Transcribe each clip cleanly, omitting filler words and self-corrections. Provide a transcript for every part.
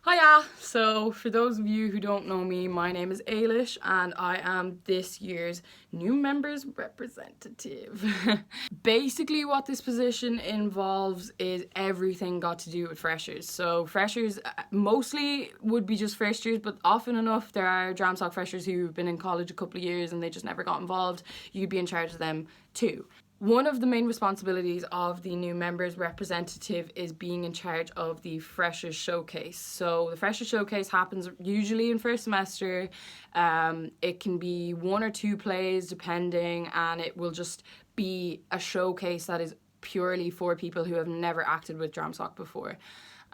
Hiya! So, for those of you who don't know me, my name is Ailish and I am this year's new members representative. Basically, what this position involves is everything got to do with freshers. So, freshers mostly would be just first years, but often enough there are Dramsoc freshers who've been in college a couple of years and they just never got involved. You'd be in charge of them too. One of the main responsibilities of the new members representative is being in charge of the Freshers Showcase. So the Freshers Showcase happens usually in first semester. It can be one or two plays depending, and it will just be a showcase that is purely for people who have never acted with Dramsoc before.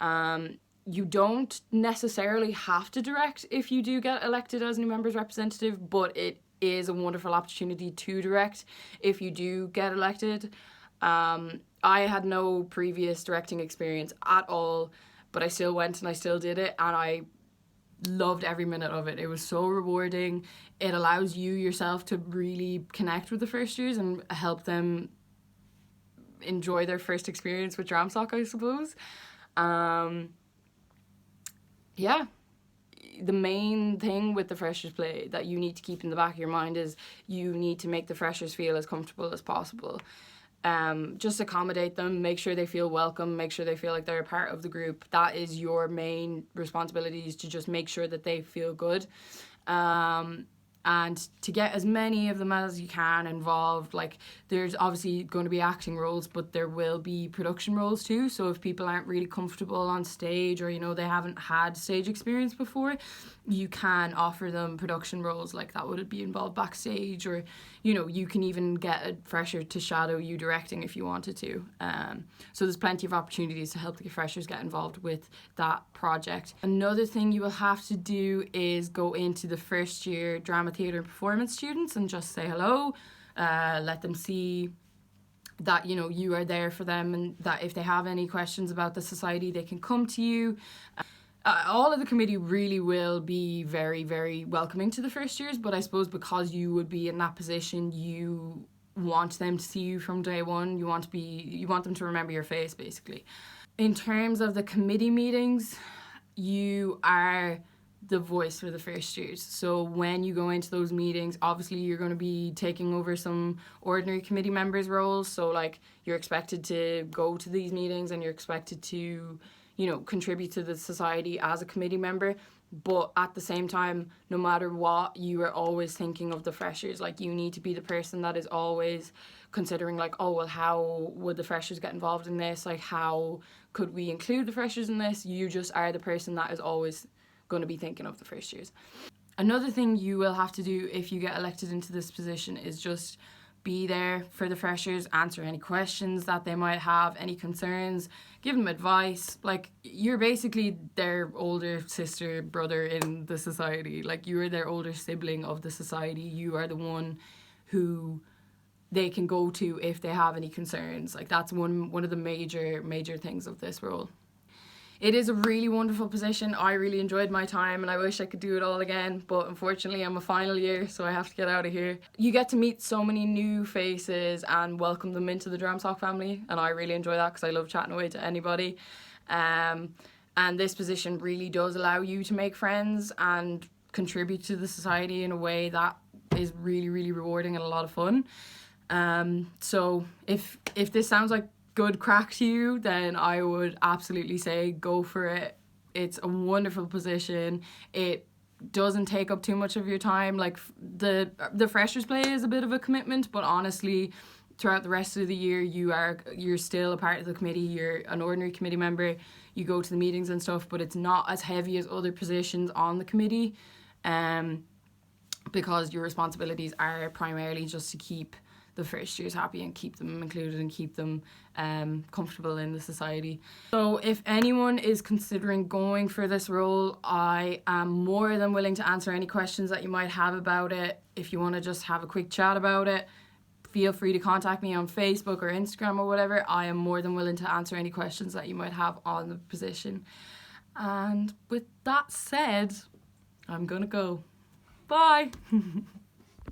You don't necessarily have to direct if you do get elected as new members representative, but it is a wonderful opportunity to direct if you do get elected. I had no previous directing experience at all, but I still went and I still did it, and I loved every minute of it. It was so rewarding. It allows you yourself to really connect with the first years and help them enjoy their first experience with Dramsoc, I suppose. Yeah. The main thing with the freshers play that you need to keep in the back of your mind is you need to make the freshers feel as comfortable as possible. Just accommodate them, make sure they feel welcome, make sure they feel like they're a part of the group. That is your main responsibility, is to just make sure that they feel good. And to get as many of them as you can involved. Like, there's obviously going to be acting roles, but there will be production roles too. So if people aren't really comfortable on stage, or they haven't had stage experience before, you can offer them production roles, like that would be involved backstage, or you can even get a fresher to shadow you directing if you wanted to. So there's plenty of opportunities to help the freshers get involved with that project. Another thing you will have to do is go into the first year drama, theatre and performance students and just say hello, let them see that you are there for them, and that if they have any questions about the society they can come to you. All of the committee really will be very, very welcoming to the first years, but I suppose because you would be in that position, you want them to see you from day one. You want them to remember your face, basically. In terms of the committee meetings, you are the voice for the first years. So when you go into those meetings, obviously you're going to be taking over some ordinary committee members' roles. So like, you're expected to go to these meetings and you're expected to contribute to the society as a committee member. But at the same time, no matter what, you are always thinking of the freshers. Like, you need to be the person that is always considering, like, oh, well, how would the freshers get involved in this? Like, how could we include the freshers in this? You just are the person that is always going to be thinking of the first years. Another thing you will have to do if you get elected into this position is just be there for the freshers, answer any questions that they might have, any concerns, give them advice. Like, you're basically their older sister, brother in the society. Like, you are their older sibling of the society. You are the one who they can go to if they have any concerns. Like, that's one of the major things of this role. It is a really wonderful position. I really enjoyed my time and I wish I could do it all again, but unfortunately I'm a final year, so I have to get out of here. You get to meet so many new faces and welcome them into the Dramsoc family, and I really enjoy that because I love chatting away to anybody. And this position really does allow you to make friends and contribute to the society in a way that is really, really rewarding and a lot of fun. So if this sounds like good crack to you, then I would absolutely say go for it. It's a wonderful position. It doesn't take up too much of your time. Like, the freshers play is a bit of a commitment, but honestly throughout the rest of the year you're still a part of the committee. You're an ordinary committee member, you go to the meetings and stuff, but it's not as heavy as other positions on the committee, because your responsibilities are primarily just to keep the first years happy and keep them included and keep them comfortable in the society. So if anyone is considering going for this role, I am more than willing to answer any questions that you might have about it. If you want to just have a quick chat about it, feel free to contact me on Facebook or Instagram or whatever. I am more than willing to answer any questions that you might have on the position. And with that said, I'm gonna go. Bye.